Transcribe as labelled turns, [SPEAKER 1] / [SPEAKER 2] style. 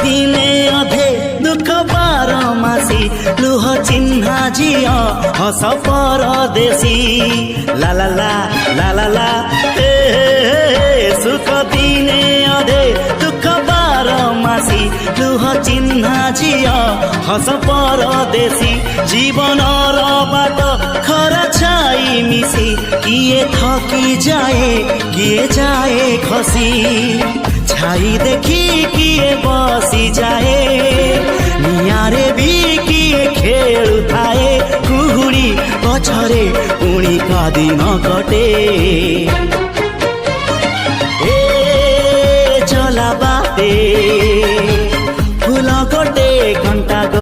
[SPEAKER 1] दिने अधे दुख बारमासी लुह चिन्हा झियो हस परदेशी ला ला ला ला ला ला हे सुख दिने अधे दुख बारमासी लुह चिन्हा झियो हस परदेशी जीवन र बाट खरा छाई मिसी किए थकी जाए किए जाए खसी छाई देखी किए बसी जाए नियारे भी किए खेलु थाए कुहुड़ी पछरे पुणी कदिन कटे ए चला बाटे